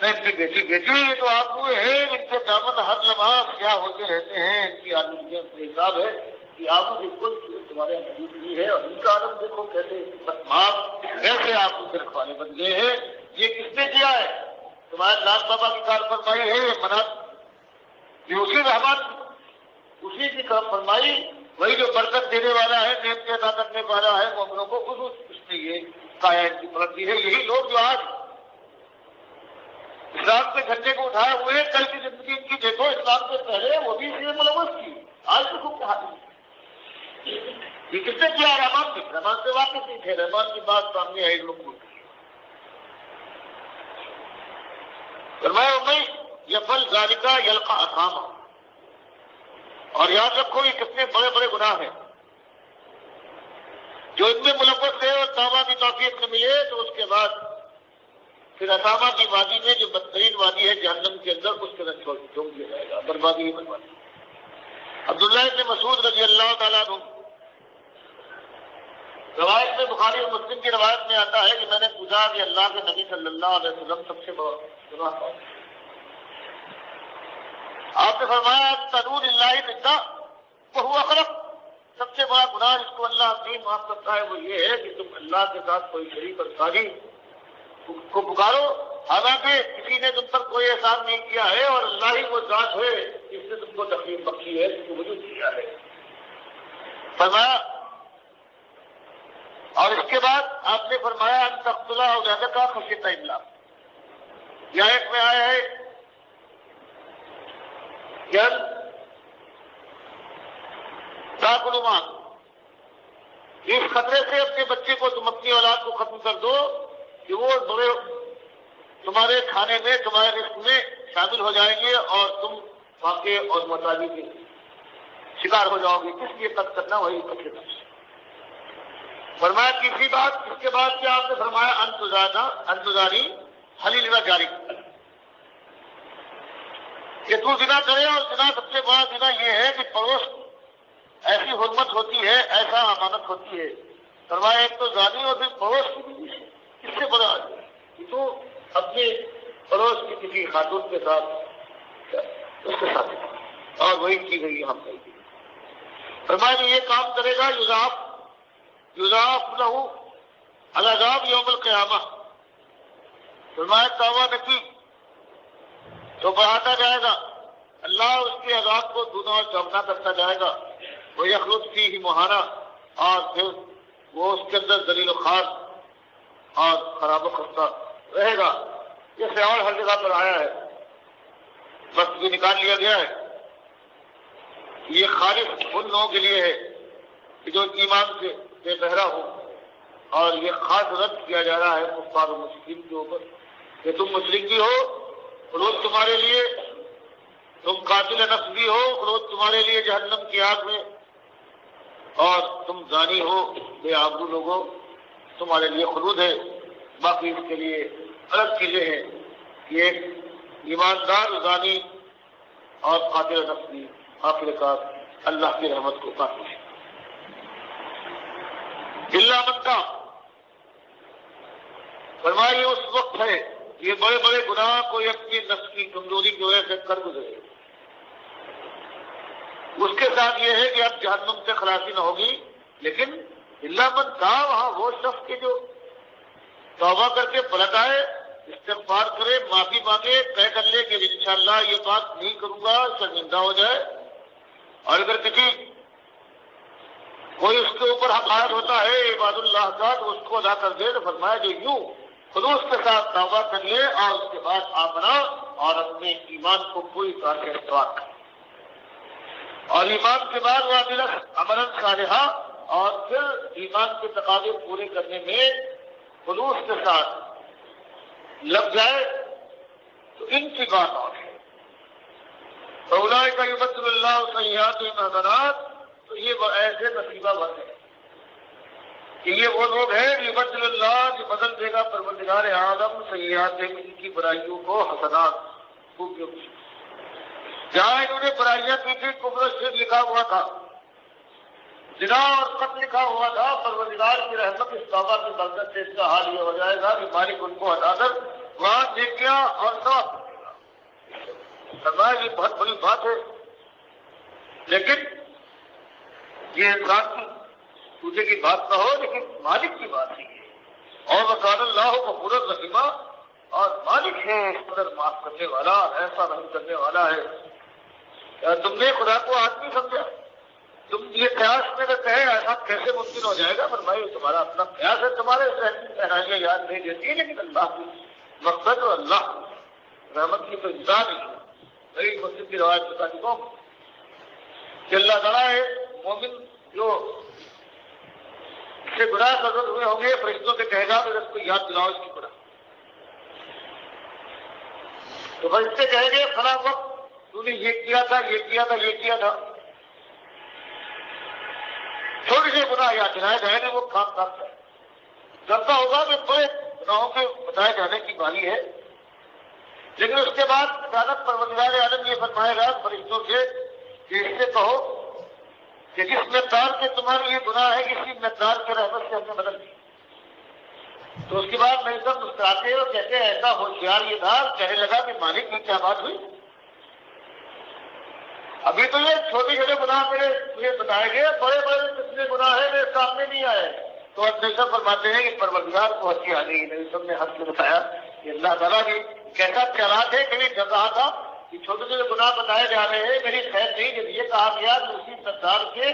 نہ ان کی بیٹی یہ تو آبرو ہے. ان کے دامن ہر لمحہ کیا ہوتے رہتے ہیں. ان کی آلودگیاں سے حساب ہے کہ آبرو کی کوئی تمہارے موجود نہیں ہے. اور ان کا عالم دیکھو کیسے بدماغ کیسے آبرو کے رکھوانے بن گئے ہیں. یہ کس نے کیا ہے؟ تمہارے لال بابا کی کار فرمائی ہے یہ منات یہ اسی رحمان اسی کی کام فرمائی، وہی جو برکت دینے والا ہے، نعمت عطا کرنے والا ہے مومنوں کو، اس نے یہ کایا کی مدد دی ہے. یہی لوگ جو آج اسلام کے جھنڈے کو اٹھائے ہوئے کل کی زندگی ان کی دیکھو اسلام سے پہلے وہ بھی اس لیے ملوث تھی. آج تو خوب کہا یہ کس نے کیا؟ رحمان سے واقف نہیں تھے. رحمان کی بات سامنے آئی لوگ کو فرمایا میں یہ فل ذالکہ یلقا اثاما. اور یاد رکھو یہ کتنے بڑے بڑے گناہ ہیں جو ان میں ملوث ہے اور توبہ کی توفیق نہ ملے تو اس کے بعد پھر اسامہ کی وادی میں جو بدترین وادی ہے جہنم کے اندر اس کے اندر چھوڑ دیا جائے گا. بربادی ہی بربادی. عبداللہ بن مسعود رضی اللہ تعالیٰ عنہ روایت میں بخاری اور مسلم کی روایت میں آتا ہے کہ میں نے پوچھا کہ اللہ کے نبی صلی اللہ علیہ وسلم سب سے بڑا گناہ کون ہے؟ آپ نے فرمایا تنور اللہ بدا وہ خلق. سب سے بڑا گناہ جس کو اللہ اپنی معاف کرتا ہے وہ یہ ہے کہ تم اللہ کے ساتھ کوئی شریک اور ساجی کو پکارو حالانکہ کسی نے تم پر کوئی احسان نہیں کیا ہے اور اللہ ہی وہ ذات ہے جس نے تم کو تکلیف بخشی ہے، تم کو وجود دیا ہے. فرمایا اور اس کے بعد آپ نے فرمایا ان تقتلا ہو جاتا کا خشیت اللہ. یا ایک میں آیا ہے تاکلمان اس خطرے سے اپنے بچے کو، تم اپنی اولاد کو ختم کر دو کہ وہ بڑے تمہارے کھانے میں، تمہارے رزق میں شامل ہو جائیں گے اور تم واقع اور متعدی کے شکار ہو جاؤ گے. کس لیے قتل کرنا؟ وہی قتل کرنا. فرمایا تیسری بات، اس کے بعد کیا آپ نے فرمایا؟ انتظاری حلیل و جاری، کہ تو زنا کرے. اور زنا سب سے بڑا زنا یہ ہے کہ پڑوس ایسی حرمت ہوتی ہے، ایسا امانت ہوتی ہے. فرمایا ایک تو زانی اور پھر پڑوس کی بیوی ہے. اس سے بڑا کہ تو اپنے پڑوس کی کسی خاتون کے ساتھ اس کے ساتھ، اور وہی کی گئی یہاں پر. فرمایا یہ کام کرے گا یضاعف لہ العذاب یوم القیامہ. فرمایا توبہ نہ کی تو بڑھاتا جائے گا، اللہ اس کے عذاب کو دونا اور چوگنا کرتا جائے گا. وہ یخلد فیہ مہانا، اور پھر وہ اس کے اندر ذلیل و خوار اور خراب و خستہ رہے گا. یہ سیاح ہر جگہ پر آیا ہے، بس بھی نکال لیا گیا ہے. یہ خالص ان لوگوں کے لیے ہے کہ جو ایمان سے بے بہرا ہو، اور یہ خاص رد کیا جا رہا ہے کفار و مشرکین کے اوپر کہ تم مشرک بھی ہو، خلود تمہارے لیے، تم قاتل نفس بھی ہو، خلود تمہارے لیے جہنم کی آگ میں، اور تم زانی ہو، بے آبرو لوگوں، تمہارے لیے خلود ہے. باقی اس کے لیے الگ چیزیں ہیں. یہ ایک ایماندار زانی اور قاتل نفس بھی آخر کار اللہ کی رحمت کو پاتے ہیں. اللہ من کا فرمائیے اس وقت ہے یہ بڑے بڑے گناہ کوئی اپنی نفس کی کمزوری کی وجہ سے کر گزرے، اس کے ساتھ یہ ہے کہ اب جہنم سے خلاصی نہ ہوگی. لیکن اللہ من کا وہاں وہ شخص کے جو توبہ کر کے پلٹ آئے، استغفار کرے، معافی مانگے، طے کر لے کہ انشاءاللہ یہ بات نہیں کروں گا، شرمندہ ہو جائے. اور اگر کسی کوئی اس کے اوپر حق عائد ہوتا ہے عباد اللہ کا تو اس کو ادا کر دے. تو فرمایا جو یوں خلوص کے ساتھ توبہ کر لے اور اس کے بعد آمنا اور اپنے ایمان کو پوری طرح سے استوار کرے، اور ایمان کے بعد وہ عملا صالحہ، اور پھر ایمان کے تقاضے پورے کرنے میں خلوص کے ساتھ لگ جائے تو ان کی بات اور ہے. اولئک یبدل اللہ سیئاتہم حسنات، تو یہ ایسے نصیبہ بند ہے کہ یہ وہ لوگ ہیں یبدل اللہ جو بدل دے گا پروردگار عالم سیئاتہم ان کی برائیوں کو حسنات، خوبیوں کی. جہاں انہوں نے برائیاں کی تھی، کفر و شرک لکھا ہوا تھا، زنا اور قتل لکھا ہوا تھا، پروردگار کی رحمت اس توبہ کی برکت سے اس کا حال یہ ہو جائے گا کہ مالک ان کو ہٹا کر وہاں دیکھ گیا اور صاف کر دے گا. فرمایا یہ بہت بڑی بات ہے، لیکن یہ انسان کی دوسرے کی بات نہ ہو، لیکن مالک کی بات ہی ہے. اور وکان اللہ غفورا رحیما، اور مالک ہے اس قدر معاف کرنے والا، ایسا رحم کرنے والا ہے. تم نے خدا کو آدمی سمجھا؟ تم یہ قیاس میں اگر کہے ایسا کیسے ممکن ہو جائے گا؟ فرمایا تمہارا اپنا قیاس ہے، تمہارے پہنائیاں یاد نہیں دیتی، لیکن اللہ کی مقصد اور اللہ رحمت کی کوئی انتہا نہیں ہے. نئی مسجد کی روایت بتا چکا ہوں کہ اللہ تعالیٰ ہے مومن جو اس سے گناہ سرزد ہوئے ہوں گے، فرشتوں سے کہے گا کہ اس کو یاد دلاؤ اس کی گناہ. تو فرشتے کہیں گے فلاں وقت تو نے یہ کیا تھا، یہ کیا تھا، یہ کیا تھا. چھوٹے سے گناہ یاد دلائے جائیں گے، وہ کام کرتا ہے. کرتا ہوگا کہ بڑے گناہوں کے بتائے جانے کی باری ہے، لیکن اس کے بعد اچانک پروردگار عالم یہ فرمائے گا فرشتوں سے کہ اس سے کہو کہ جس مقدار کے تمہارے یہ گناہ ہے اسی مقدار کے رحمت سے ہم نے بدل دی. تو اس کے بعد میں سب مسکراتے اور کہتے ہیں ایسا ہوشیار یہ تھا، کہنے لگا کہ مالک کی کیا بات ہوئی؟ ابھی تو یہ چھوٹے چھوٹے گناہ میرے مجھے بتائے گئے، بڑے بڑے کتنے گناہ ہیں میرے سامنے نہیں آئے. تو اب نبی فرماتے ہیں کہ پروردگار کو ہنسی آ گئی. نبی صاحب نے ہنس کے بتایا کہ اللہ تعالیٰ کی کیسا خیالات ہے. کبھی جب رہا تھا کہ چھوٹے چھوٹے گناہ بتائے جا رہے ہیں، میری خیر نہیں. جب یہ کہا گیا کہ اسی مقدار کے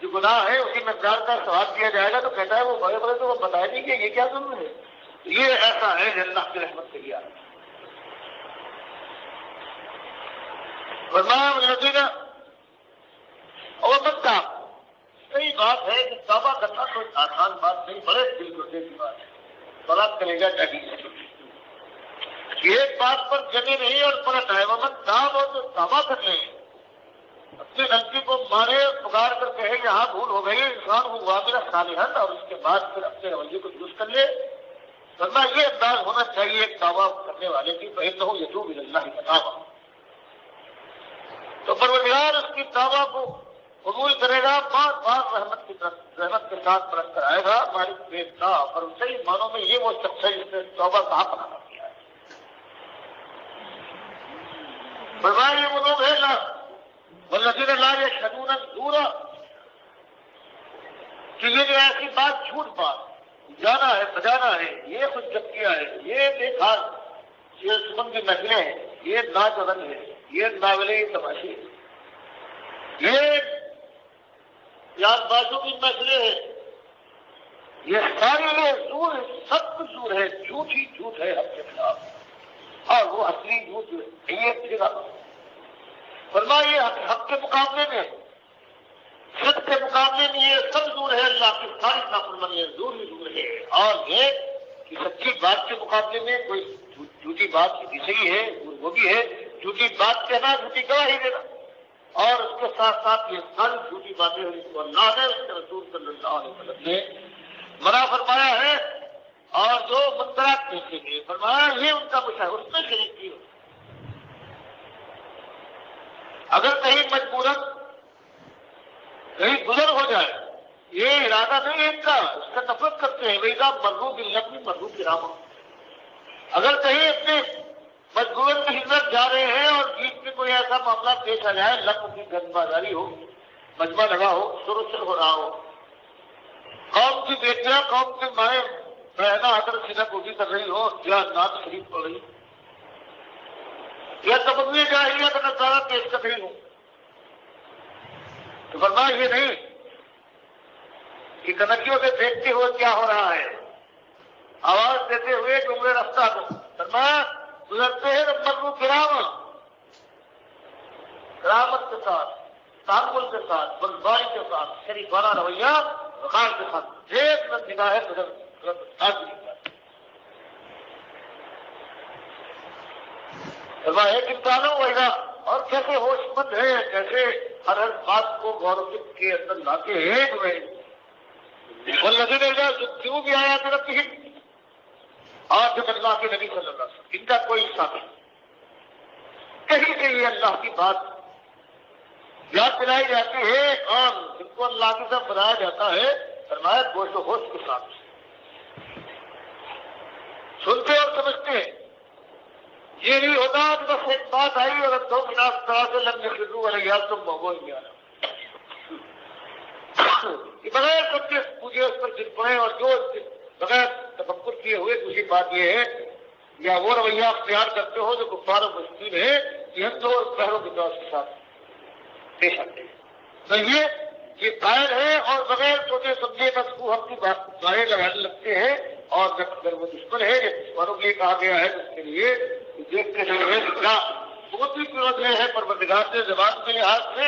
جو گناہ ہے اسی مقدار کا ثواب کیا جائے گا، تو کہتا ہے وہ بڑے بڑے تو وہ بتائے نہیں کہ یہ کیا ظلم ہے. یہ ایسا ہے کہ اللہ کی رحمت سے کیا فرمایا. اور بتا صحیح بات ہے کہ توبہ کوئی آسان بات نہیں، بڑے دل گردے کی بات ہے، بڑا کلیجہ ڈالی ہے۔ ایک بات پر جگہ نہیں اور پلٹ ہے، وہ دام ہو تو دعویٰ کر لیں، اپنی غلطی کو مارے پکار کر کہے یہاں بھول ہو گئی، انسان ہوا میرا صالحن، اور اس کے بعد پھر اپنے رویے کو درست کر لے، ورنہ یہ انداز ہونا چاہیے ایک دعویٰ کرنے والے کی، فإنه يتوب إلى الله متابا۔ تو پروردگار اس کی دعویٰ کو قبول کرے گا، بار بار رحمت کے ساتھ پلٹ کر آئے گا، مالک بے انصاف، اور صحیح معنوں میں یہ وہ شخص ہے جس نے توبہ کہاں پناہ کیا ہے۔ فرمایا یہ وہ لوگ ہیں نا والذین لا یشهدون الزور، کہ یہ جو ایسی بات جھوٹ بات جانا ہے بجانا ہے، یہ حجت کیا ہے، یہ دیکھا یہ سمن کی محفلیں ہیں، یہ ناچ رنگ ہے، یہ ناولے تماشے، یہ یاد بازوں کی محفلیں ہیں، یہ ساری یہ زور ہے، سب کچھ زور ہے، جھوٹ ہی جھوٹ ہے حق کے خلاف، اور وہ اصلی جھوٹ جو ہے یہ پھر فرمایا حق کے مقابلے میں، صدق کے مقابلے میں یہ سب دور ہے، اللہ کی ساری نافرمانی دور ہی دور ہے، اور یہ کہ سچی بات کے مقابلے میں کوئی جھوٹی بات کی صحیح ہے وہ بھی ہے، جھوٹی بات کہنا جھوٹی گواہی دینا، اور اس کے ساتھ ساتھ یہ ساری جھوٹی باتیں ہیں جس کو اللہ نے اس کے رسول صلی اللہ علیہ وسلم نے منع فرمایا ہے، اور جو منکرات کہتے ہیں فرمایا یہ ان کا مشاہد اس میں شریک کی ہو، اگر کہیں مجبوراً کہیں گزر ہو جائے، یہ ارادہ نہیں ہے ان کا، اس کا نفرت کرتے ہیں، ویسا مرغوب بالنقل مرغوب کرامہ، اگر کہیں اپنے مجبوراً کی ہجرت جا رہے ہیں اور بیچ میں کوئی ایسا معاملہ پیش آ جائے، لقب کی گند بازاری ہو، مجمع لگا ہو، شروع ہو رہا ہو، قوم کی بیٹیاں قوم کے مائیں بہنا آ کر سینہ کوشی کر رہی ہو یا نعت شریف پڑھ رہی یا تبدیلی جاہلیت کا نظارہ پیش کر رہی ہوں، تو فرمایا یہ نہیں کہ کنکیوں سے دیکھتے ہوئے کیا ہو رہا ہے، آواز دیتے ہوئے ڈوبے رفتہ کو، فرمایا گزرتے ہیں مرغو کرامت کے ساتھ، تحمل کے ساتھ، بردباری کے ساتھ، شریفانہ رویہ وقار کے ساتھ، ایک نہ نگاہ فرمایا ایک انسانوں ہوئے گا، اور کیسے ہوش مند ہے، کیسے ہر بات کو غور و فکر کے اندر لاتے ایک ہوئے، والذین اذا ذکروا بآیات ربہم، اور جب اللہ کے نبی صلی اللہ علیہ وسلم ان کا کوئی حصہ نہیں، کہیں سے یہ اللہ کی بات یاد دلائی جاتی ہے اور جن کو اللہ کی طرف بنایا جاتا ہے، فرمایا گوش و ہوش کے ساتھ سنتے اور سمجھتے ہیں، یہ نہیں ہوتا کہ بس ایک بات آئی اور دو مناس طرح سے لمبے خدو علیہ تم بھگو ہی آ کہ بغیر سمجھے پوجے اس پر گر پڑے، اور جو بغیر تفکر کیے ہوئے دوسری بات یہ ہے یا وہ رویہ اختیار کرتے ہو جو کفار و مشکل ہے، یہ دو پہروں کے دور کے ساتھ پیش آتے ہیں، تو یہ قائل ہے، اور بغیر سوچے سمجھے بس وہ اپنی باتیں لگانے لگتے ہیں، اور اگر وہ دشمن ہے یا دشمنوں کے لیے کہا گیا ہے اس کے لیے دیکھتے ہوئے اتنا بہت ہی قیمت ہے پروردگار نے زبان کے لحاظ سے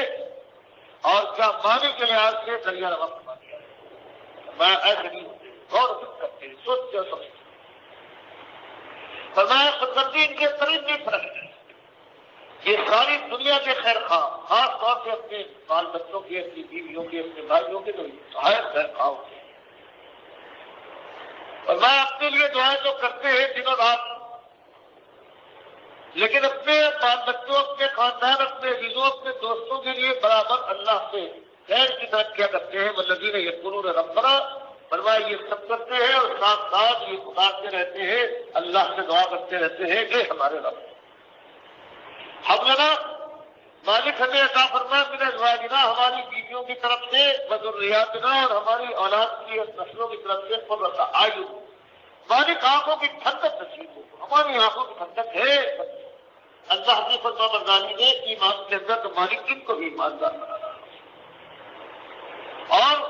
اور کیا معنی کے لحاظ سے دریا روا فرما دیا ہے، میں ایسے نہیں ہوتے، غور و فکر کرتے ہیں، سوچتے اور سمجھتے، فرمایا خودگردی ان کے قریب نہیں فرق ہے، یہ ساری دنیا کے خیر خواہ، خاص طور سے اپنے بال بچوں کے، اپنی بیویوں کے، اپنے بھائیوں کے تو سہایت خیر خواہ ہوتے ہیں، اور میں اپنے لیے دعائیں تو کرتے ہیں دنوں رات، لیکن اپنے بال بچوں، اپنے خاندان، اپنے عزیزوں، اپنے دوستوں کے لیے برابر اللہ سے خیر کی طرف کیا کرتے ہیں، والذین یذکرون ربنا، فرمایا یہ سب کرتے ہیں اور ساتھ ساتھ یہ پکارتے رہتے ہیں، اللہ سے دعا کرتے رہتے ہیں کہ ہمارے رب ہم لنا مالک ہمیں عطا فرما من ازواجنا، ہماری بیویوں کی طرف سے، وذریاتنا، اور ہماری اولاد کی نسلوں کی طرف سے، قرۃ اعین، مالک آنکھوں کی ٹھنڈک نصیب ہو، ہماری آنکھوں کی ٹھنڈک ہے اللہ کی فرما برداری نے ایمان کے اندر، تو مالک جن کو بھی ایماندار بنانا، اور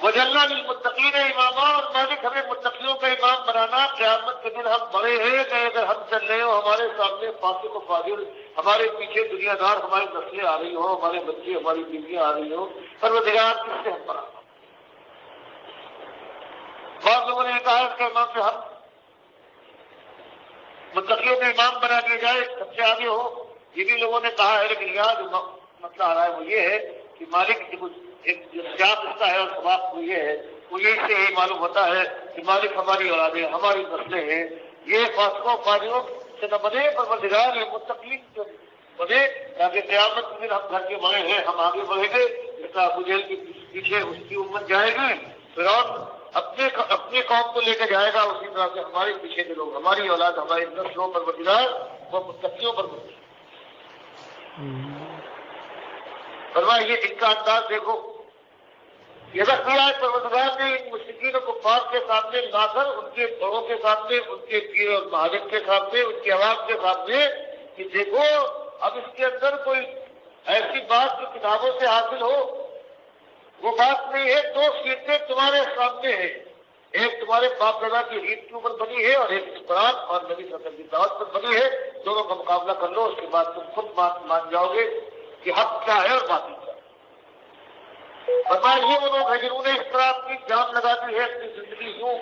وجعلنا للمتقین اماما، اور مالک ہمیں متقیوں کا امام بنانا، قیامت کے دن ہم بڑے ہیں کہ اگر ہم چل رہے ہو ہمارے سامنے فاسق و فاجر ہمارے پیچھے دنیا دار ہماری نسلیں آ رہی ہوں، ہمارے بچے ہماری بیویاں آ رہی ہوں، پروردگار کس سے ہم پر آتا؟ بعض لوگوں نے کہا اس کے امام سے ہم متقیوں میں امام بنا دیا جائے، سب سے آگے ہو، یہ بھی لوگوں نے کہا ہے، لیکن یہاں جو مسئلہ آ رہا ہے وہ یہ ہے کہ مالک ایک ہوتا ہے اور سباب وہ یہ ہے، وہ یہ سے ہی معلوم ہوتا ہے کہ مالک ہماری اولادیں ہماری نسلیں ہیں، یہ فاسقوں فاجروں سے نہ بنے، پروردگار یہ متقین سے بنے، تاکہ قیامت کے دن ہم گھر کے بڑے ہیں، ہم آگے بڑھیں گے، جس طرح ابو جہل کے پیچھے اس کی امت جائے گی، فرعون اپنے قوم کو لے کے جائے گا، اسی طرح سے ہمارے پیچھے کے لوگ، ہماری اولاد، ہماری نسلوں پر پروردگار وہ متقیوں پر بنے۔ فرمایا یہ ان کا انداز دیکھو، یہ اگر کیا ہے پروردگار نے ان مشرکین و کفار کے سامنے لا کر، ان کے بڑوں کے سامنے، ان کے پیر اور مہاجر کے سامنے، ان کی عوام کے سامنے کہ دیکھو اب اس کے اندر کوئی ایسی بات جو کتابوں سے حاصل ہو، وہ بات نہیں ہے، دو سیٹیں تمہارے سامنے ہیں، ایک تمہارے باپ دادا کی ریت کے اوپر بنی ہے اور ایک قرآن اور نبی صلی اللہ علیہ وسلم کی دعوت پر بنی ہے، دونوں کا مقابلہ کر لو، اس کے بعد تم خود مان جاؤ گے کہ حق کیا ہے اور باطل کیا ہے۔ فرمایا یہ وہ لوگ ہیں جنہوں نے اس طرح اپنی جان لگا دی ہے، اپنی زندگی یوں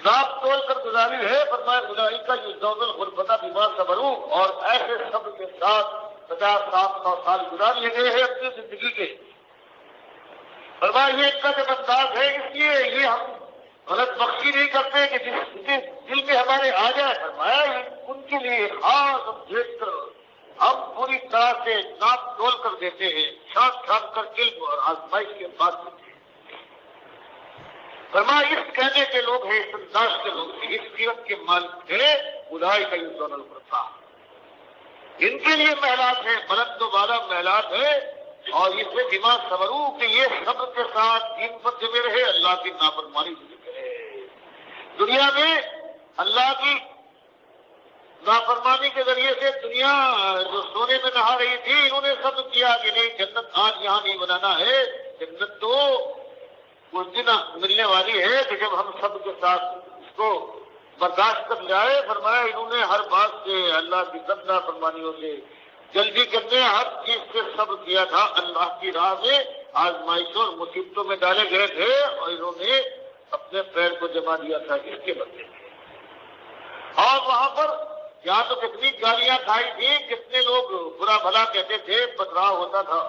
ناپ تول کر گزاری ہے، فرمایا گزاری کا یوزون الغربتہ بما صبروا، اور ایسے صبر کے ساتھ 50-100 سال گزار لیے گئے ہیں اپنی زندگی کے۔ فرمایا یہ ان کا جب انداز ہے، اس لیے یہ ہم غلط بخشی نہیں کرتے کہ جس دل میں ہمارے آ جائے، فرمایا ان کے لیے خاص ہم دیکھ کر ہم پوری طرح سے ناپ تول کر دیتے ہیں، چھانٹ کر علم اور آزمائش کے بعد دیتے ہیں۔ فرمایا اس کہنے کے لوگ ہیں، اس انداز کے لوگ ہیں، اس سیرت کے مالک ہیں، اولئک یؤتون الغرفہ، ان کے لیے محلات ہیں، بلند و بالا محلات ہیں، اور اس میں بما صبروا کہ یہ صبر کے ساتھ دین پر جمے رہے، اللہ کی نافرمانی سے کرے۔ دنیا میں اللہ کی نافرمانی کے ذریعے سے دنیا جو سونے میں نہا رہی تھی، انہوں نے صبر کیا کہ نہیں، جنت آج یہاں نہیں بنانا ہے، جنت تو اس دن ملنے والی ہے کہ جب ہم سب کے ساتھ اس کو برداشت کر جائے۔ فرمایا انہوں نے ہر بات سے، اللہ کی سب نافرمانیوں سے، جلدی کرنے ہر چیز سے صبر کیا تھا، اللہ کی راہ میں آزمائشوں اور مصیبتوں میں ڈالے گئے تھے، اور انہوں نے اپنے پیر کو جما دیا تھا اس کے بدلے میں۔ اور وہاں پر یہاں تو کتنی گالیاں کھائی تھی، کتنے لوگ برا بھلا کہتے تھے، پتھراؤ ہوتا تھا،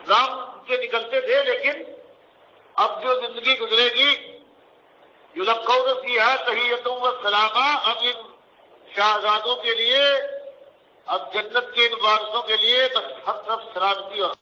نام کے نکلتے تھے، لیکن اب جو زندگی گزرے گی، یلقون فیہا تحیۃ و سلامہ، اب ان شہزادوں کے لیے، اب جنت کے ان وارثوں کے لیے بس ہر طرف سلامتی اور